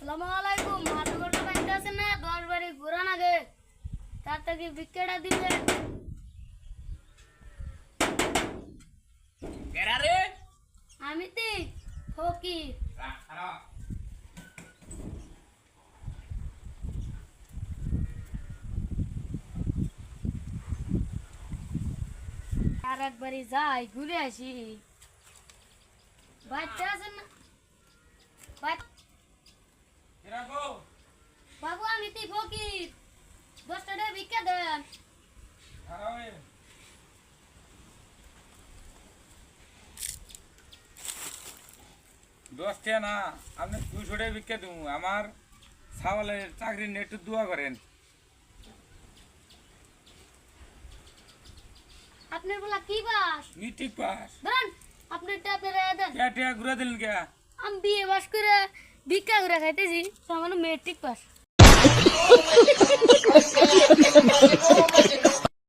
আসসালামু আলাইকুম। মাঠগোটা বাইতে আছে না 10 বাড়ি ঘোরান আগে তার থেকে বিকেটা দিবে। কেরা রে? আমি তি ফকির। আর একবারই যাই ঘুরে আসি। বাইতে আছেন না কেরা গো? বাবু? আমি তি ফকির, 10 টাকা ভিক্ষা দেন। আরামে। দশটা না, আপনি 200 টাকা বিক্রি দেবো। আমার ছাওয়ালের চাকরি নিয়ে একটু দোয়া করেন। আপনার বলা কি বাস? মিট্রিক পাস। ধরেন আপনারটা আপনারা দেন। কে ঘুরে দিলেন কে? আমি বিয়ে বাস করে ভিক্ষা করে খাইতেছি, সামান্য মেট্রিক পাস।